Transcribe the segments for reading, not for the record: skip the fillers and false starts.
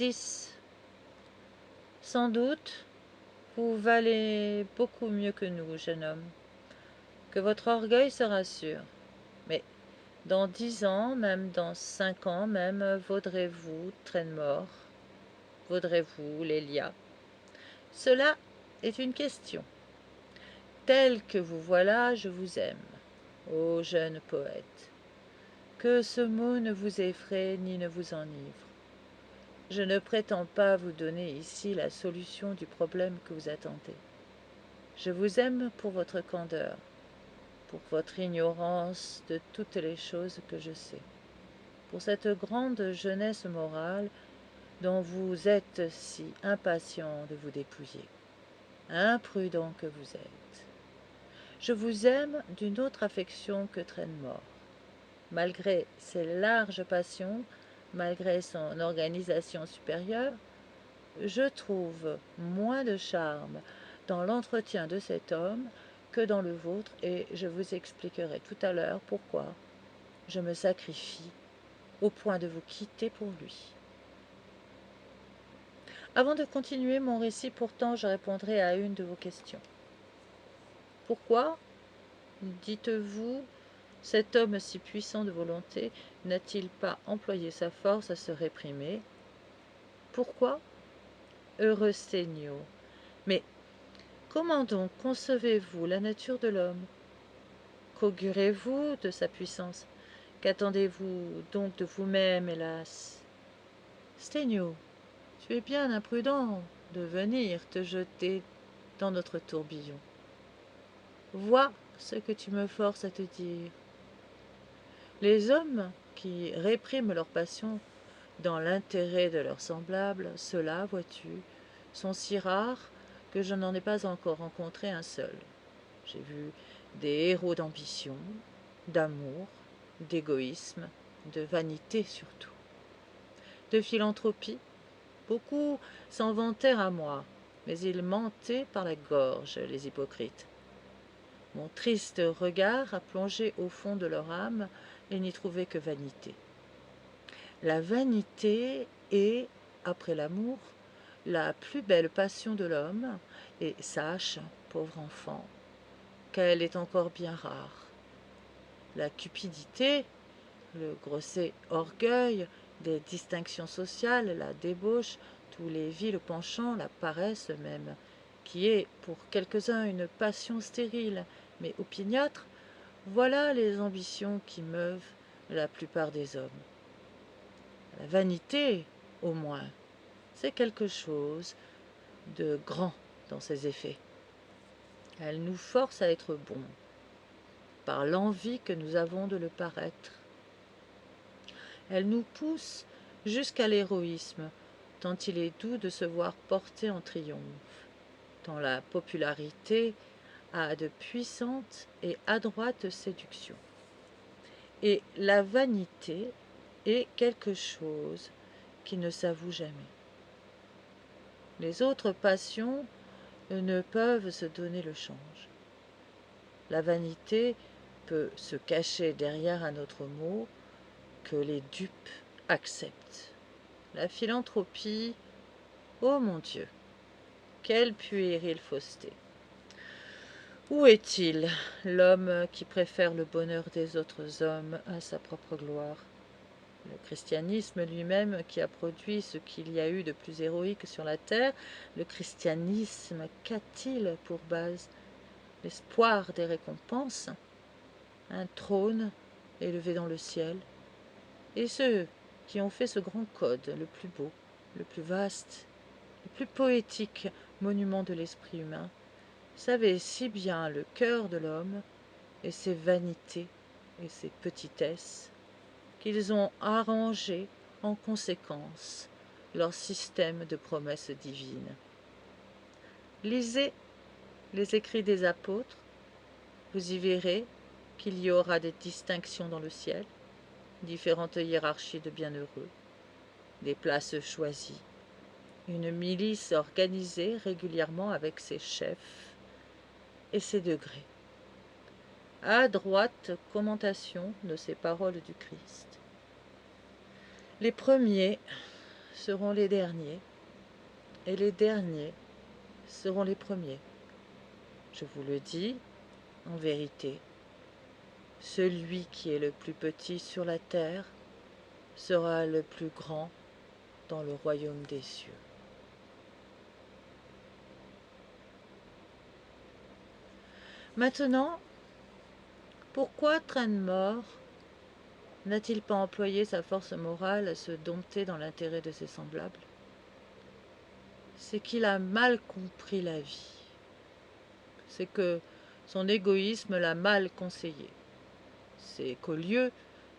10. Sans doute, vous valez beaucoup mieux que nous, jeune homme. Que votre orgueil se rassure. Mais dans 10 ans, même dans 5 ans, même, vaudrez-vous Trenmore? Vaudrez-vous Lélia? Cela est une question. Tel que vous voilà, je vous aime, ô jeune poète. Que ce mot ne vous effraie ni ne vous enivre. Je ne prétends pas vous donner ici la solution du problème que vous attendez. Je vous aime pour votre candeur, pour votre ignorance de toutes les choses que je sais, pour cette grande jeunesse morale dont vous êtes si impatient de vous dépouiller, imprudent que vous êtes. Je vous aime d'une autre affection que Trenmore. Malgré ses larges passions, malgré son organisation supérieure, je trouve moins de charme dans l'entretien de cet homme que dans le vôtre, et je vous expliquerai tout à l'heure pourquoi je me sacrifie au point de vous quitter pour lui. Avant de continuer mon récit, pourtant, je répondrai à une de vos questions. Pourquoi, dites-vous, cet homme si puissant de volonté n'a-t-il pas employé sa force à se réprimer? Pourquoi? Heureux Seigneur. Mais comment donc concevez-vous la nature de l'homme? Qu'augurez-vous de sa puissance? Qu'attendez-vous donc de vous-même, hélas? Stegno, tu es bien imprudent de venir te jeter dans notre tourbillon. Vois ce que tu me forces à te dire. Les hommes qui répriment leur passion dans l'intérêt de leurs semblables, ceux-là, vois-tu, sont si rares que je n'en ai pas encore rencontré un seul. J'ai vu des héros d'ambition, d'amour, d'égoïsme, de vanité surtout, de philanthropie. Beaucoup s'en vantèrent à moi, mais ils mentaient par la gorge, les hypocrites. Mon triste regard a plongé au fond de leur âme et n'y trouvait que vanité. La vanité est, après l'amour, la plus belle passion de l'homme, et sache, pauvre enfant, qu'elle est encore bien rare. La cupidité, le grossier orgueil des distinctions sociales, la débauche, tous les vils penchants, la paresse même, qui est pour quelques-uns une passion stérile, mais opiniâtre, voilà les ambitions qui meuvent la plupart des hommes. La vanité, au moins, c'est quelque chose de grand dans ses effets. Elle nous force à être bons, par l'envie que nous avons de le paraître. Elle nous pousse jusqu'à l'héroïsme, tant il est doux de se voir porter en triomphe, tant la popularité a de puissantes et adroites séductions. Et la vanité est quelque chose qui ne s'avoue jamais. Les autres passions ne peuvent se donner le change. La vanité peut se cacher derrière un autre mot que les dupes acceptent. La philanthropie, oh mon Dieu, quelle puérile fausseté! Où est-il, l'homme qui préfère le bonheur des autres hommes à sa propre gloire? Le christianisme lui-même qui a produit ce qu'il y a eu de plus héroïque sur la terre, le christianisme, qu'a-t-il pour base? L'espoir des récompenses, un trône élevé dans le ciel, et ceux qui ont fait ce grand code, le plus beau, le plus vaste, le plus poétique monument de l'esprit humain, savaient si bien le cœur de l'homme et ses vanités et ses petitesses, qu'ils ont arrangé en conséquence leur système de promesses divines. Lisez les écrits des apôtres, vous y verrez qu'il y aura des distinctions dans le ciel, différentes hiérarchies de bienheureux, des places choisies, une milice organisée régulièrement avec ses chefs et ses degrés. Adroite commentation de ces paroles du Christ. Les premiers seront les derniers, et les derniers seront les premiers. Je vous le dis, en vérité, celui qui est le plus petit sur la terre sera le plus grand dans le royaume des cieux. Maintenant, pourquoi Trenmore n'a-t-il pas employé sa force morale à se dompter dans l'intérêt de ses semblables? C'est qu'il a mal compris la vie. C'est que son égoïsme l'a mal conseillé. C'est qu'au lieu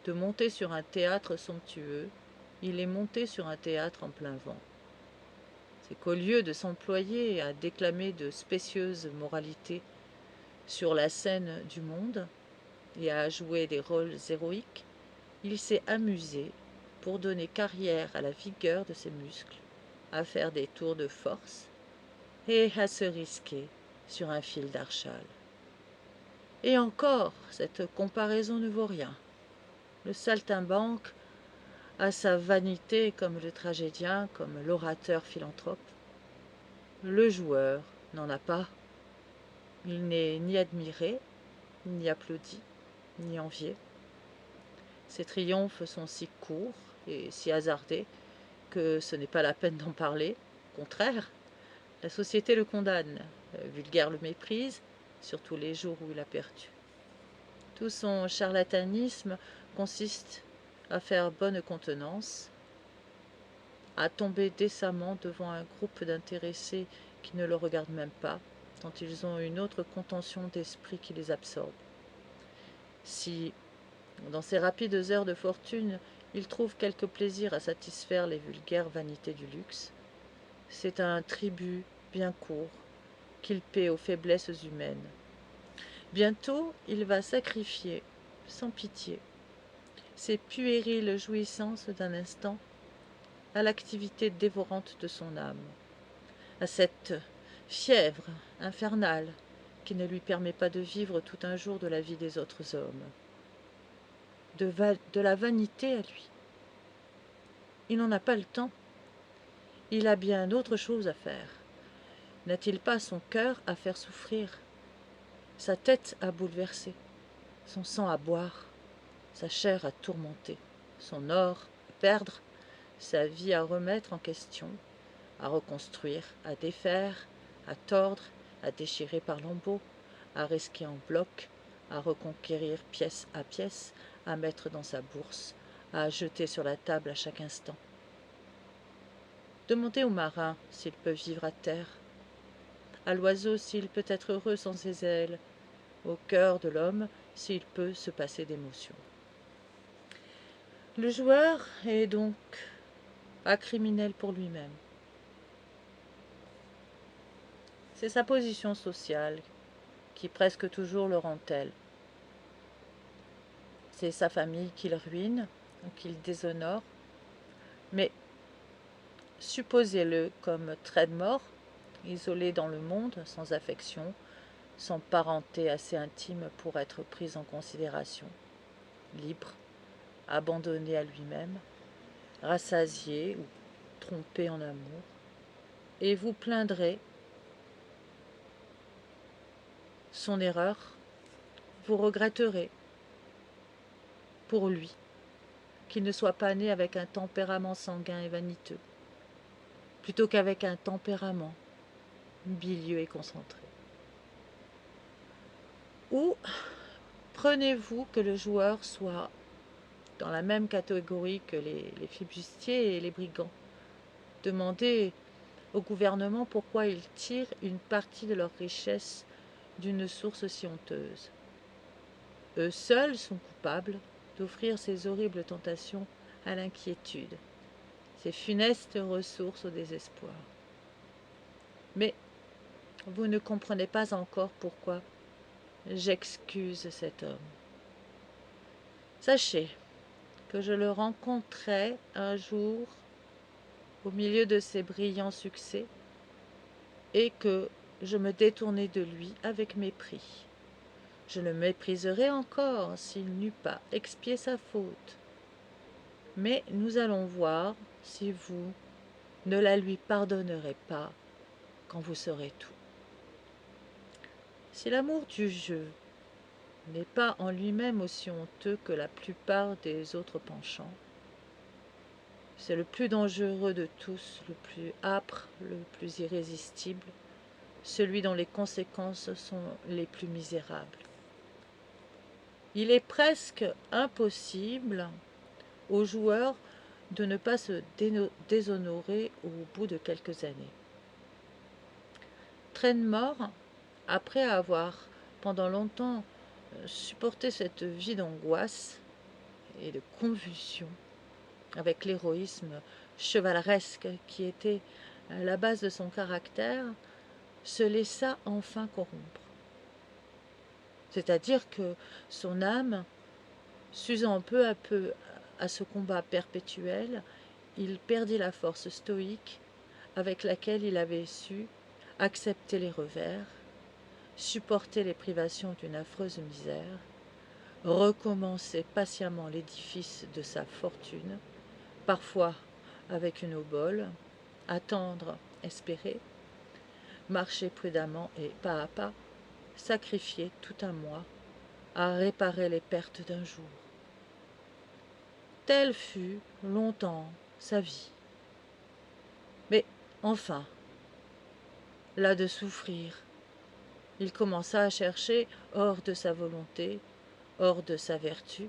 de monter sur un théâtre somptueux, il est monté sur un théâtre en plein vent. C'est qu'au lieu de s'employer à déclamer de spécieuses moralités sur la scène du monde et à jouer des rôles héroïques, il s'est amusé, pour donner carrière à la vigueur de ses muscles, à faire des tours de force et à se risquer sur un fil d'Archal. Et encore, cette comparaison ne vaut rien. Le saltimbanque a sa vanité comme le tragédien, comme l'orateur philanthrope. Le joueur n'en a pas. Il n'est ni admiré, ni applaudi, ni envié. Ses triomphes sont si courts et si hasardés que ce n'est pas la peine d'en parler. Au contraire, la société le condamne, vulgaire le méprise, surtout les jours où il a perdu. Tout son charlatanisme consiste à faire bonne contenance, à tomber décemment devant un groupe d'intéressés qui ne le regardent même pas, tant ils ont une autre contention d'esprit qui les absorbe. Si, dans ces rapides heures de fortune, il trouve quelque plaisir à satisfaire les vulgaires vanités du luxe, c'est un tribut bien court qu'il paie aux faiblesses humaines. Bientôt, il va sacrifier, sans pitié, ces puériles jouissances d'un instant à l'activité dévorante de son âme, à cette fièvre infernale qui ne lui permet pas de vivre tout un jour de la vie des autres hommes, de la vanité à lui. Il n'en a pas le temps. Il a bien autre chose à faire. N'a-t-il pas son cœur à faire souffrir, sa tête à bouleverser, son sang à boire, sa chair à tourmenter, son or à perdre, sa vie à remettre en question, à reconstruire, à défaire, à tordre, à déchirer par lambeaux, à risquer en bloc, à reconquérir pièce à pièce, à mettre dans sa bourse, à jeter sur la table à chaque instant. Demandez au marin s'il peut vivre à terre, à l'oiseau s'il peut être heureux sans ses ailes, au cœur de l'homme s'il peut se passer d'émotion. Le joueur est donc pas criminel pour lui-même. C'est sa position sociale qui presque toujours le rend tel. C'est sa famille qu'il ruine ou qu'il déshonore, mais supposez-le comme Trenmore, isolé dans le monde, sans affection, sans parenté assez intime pour être pris en considération, libre, abandonné à lui-même, rassasié ou trompé en amour, et vous plaindrez son erreur, vous regretterez pour lui qu'il ne soit pas né avec un tempérament sanguin et vaniteux, plutôt qu'avec un tempérament bilieux et concentré. Ou prenez-vous que le joueur soit dans la même catégorie que les flibustiers et les brigands. Demandez au gouvernement pourquoi ils tirent une partie de leur richesse d'une source si honteuse. Eux seuls sont coupables d'offrir ces horribles tentations à l'inquiétude, ces funestes ressources au désespoir. Mais vous ne comprenez pas encore pourquoi j'excuse cet homme. Sachez que je le rencontrai un jour au milieu de ses brillants succès et que je me détournai de lui avec mépris. Je le mépriserais encore s'il n'eût pas expié sa faute. Mais nous allons voir si vous ne la lui pardonnerez pas quand vous saurez tout. Si l'amour du jeu n'est pas en lui-même aussi honteux que la plupart des autres penchants, c'est le plus dangereux de tous, le plus âpre, le plus irrésistible, celui dont les conséquences sont les plus misérables. Il est presque impossible aux joueurs de ne pas se déshonorer au bout de quelques années. Trenmore, après avoir pendant longtemps supporté cette vie d'angoisse et de convulsion, avec l'héroïsme chevaleresque qui était à la base de son caractère, se laissa enfin corrompre. C'est-à-dire que son âme, s'usant peu à peu à ce combat perpétuel, il perdit la force stoïque avec laquelle il avait su accepter les revers, supporter les privations d'une affreuse misère, recommencer patiemment l'édifice de sa fortune, parfois avec une obole, attendre, espérer, marcher prudemment et pas à pas, sacrifier tout un mois à réparer les pertes d'un jour. Telle fut longtemps sa vie. Mais enfin, las de souffrir, il commença à chercher hors de sa volonté, hors de sa vertu,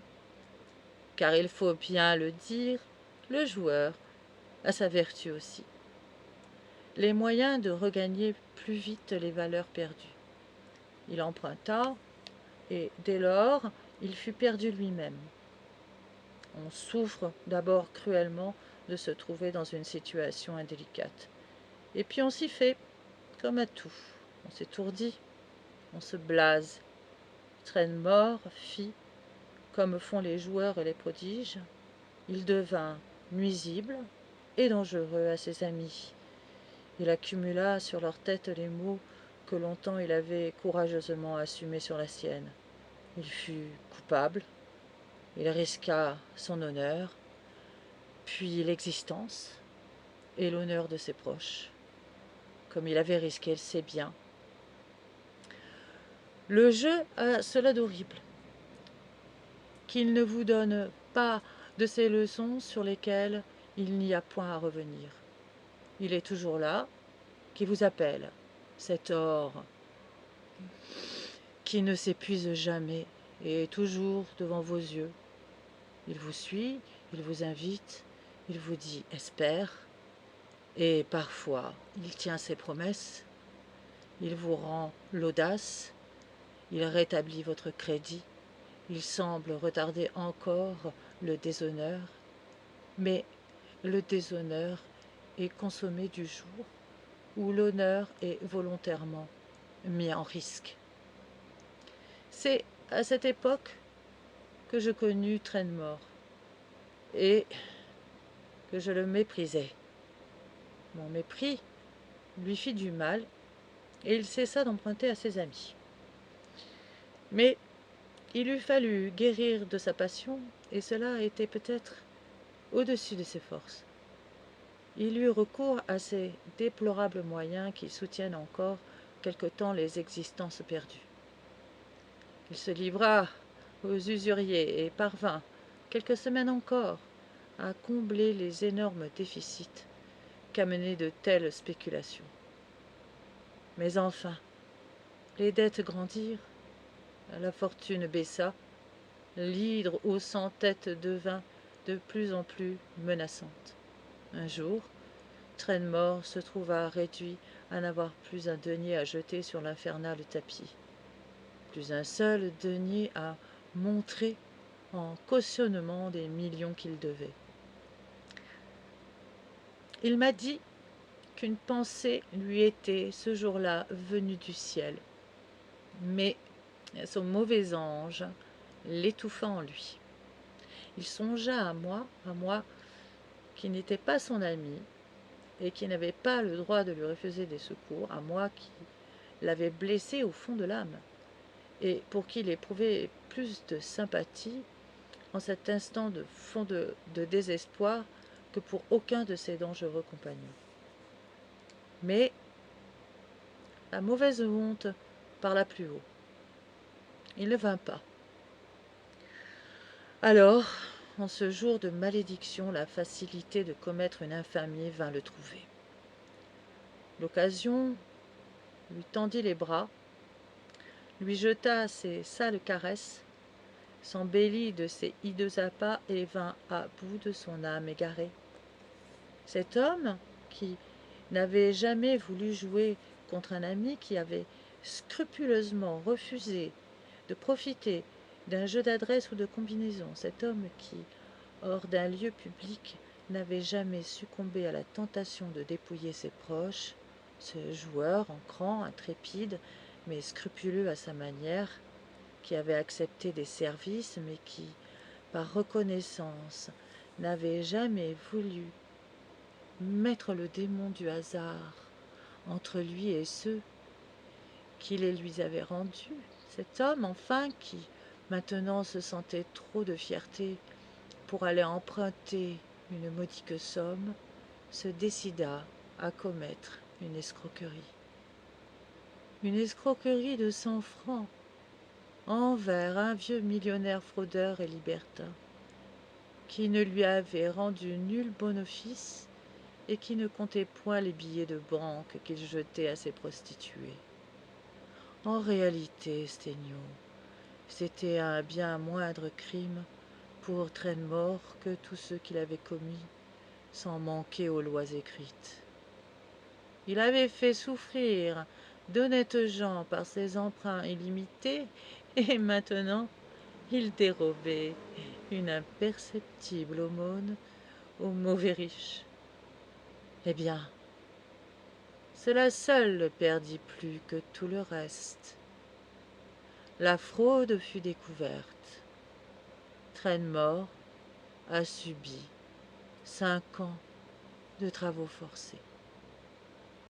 car il faut bien le dire, le joueur a sa vertu aussi, les moyens de regagner plus vite les valeurs perdues. Il emprunta, et dès lors, il fut perdu lui-même. On souffre d'abord cruellement de se trouver dans une situation indélicate. Et puis on s'y fait, comme à tout. On s'étourdit, on se blase. Trenmore fit, comme font les joueurs et les prodiges, il devint nuisible et dangereux à ses amis. Il accumula sur leur tête les maux que longtemps il avait courageusement assumés sur la sienne. Il fut coupable, il risqua son honneur, puis l'existence et l'honneur de ses proches, comme il avait risqué ses biens. Le jeu a cela d'horrible, qu'il ne vous donne pas de ces leçons sur lesquelles il n'y a point à revenir. Il est toujours là, qui vous appelle, cet or qui ne s'épuise jamais et est toujours devant vos yeux. Il vous suit, il vous invite, il vous dit « espère », et parfois il tient ses promesses, il vous rend l'audace, il rétablit votre crédit, il semble retarder encore le déshonneur, mais le déshonneur est consommé du jour où l'honneur est volontairement mis en risque. C'est à cette époque que je connus Trenmore et que je le méprisais. Mon mépris lui fit du mal et il cessa d'emprunter à ses amis. Mais il eût fallu guérir de sa passion et cela était peut-être au-dessus de ses forces. Il eut recours à ces déplorables moyens qui soutiennent encore quelque temps les existences perdues. Il se livra aux usuriers et parvint, quelques semaines encore, à combler les énormes déficits qu'amenaient de telles spéculations. Mais enfin, les dettes grandirent, la fortune baissa, l'hydre aux 100 têtes devint de plus en plus menaçante. Un jour, Trenmore se trouva réduit à n'avoir plus un denier à jeter sur l'infernal tapis, plus un seul denier à montrer en cautionnement des millions qu'il devait. Il m'a dit qu'une pensée lui était ce jour-là venue du ciel, mais son mauvais ange l'étouffa en lui. Il songea à moi qui n'étais pas son ami et qui n'avait pas le droit de lui refuser des secours, à moi qui l'avait blessé au fond de l'âme et pour qui il éprouvait plus de sympathie en cet instant de fond de désespoir que pour aucun de ses dangereux compagnons. Mais la mauvaise honte parla plus haut. Il ne vint pas. Alors, en ce jour de malédiction, la facilité de commettre une infamie vint le trouver. L'occasion lui tendit les bras, lui jeta ses sales caresses, s'embellit de ses hideux appâts et vint à bout de son âme égarée. Cet homme, qui n'avait jamais voulu jouer contre un ami, qui avait scrupuleusement refusé de profiter d'un jeu d'adresse ou de combinaison, cet homme qui, hors d'un lieu public, n'avait jamais succombé à la tentation de dépouiller ses proches, ce joueur en cran, intrépide, mais scrupuleux à sa manière, qui avait accepté des services, mais qui, par reconnaissance, n'avait jamais voulu mettre le démon du hasard entre lui et ceux qui les lui avaient rendus. Cet homme, enfin, qui maintenant se sentait trop de fierté pour aller emprunter une modique somme, se décida à commettre une escroquerie. Une escroquerie de 100 francs envers un vieux millionnaire fraudeur et libertin, qui ne lui avait rendu nul bon office et qui ne comptait point les billets de banque qu'il jetait à ses prostituées. En réalité, Stegno, c'était un bien moindre crime pour Trenmore que tous ceux qu'il avait commis sans manquer aux lois écrites. Il avait fait souffrir d'honnêtes gens par ses emprunts illimités, et maintenant il dérobait une imperceptible aumône aux mauvais riches. Eh bien, cela seul le perdit plus que tout le reste. La fraude fut découverte. Trenmore a subi 5 ans de travaux forcés.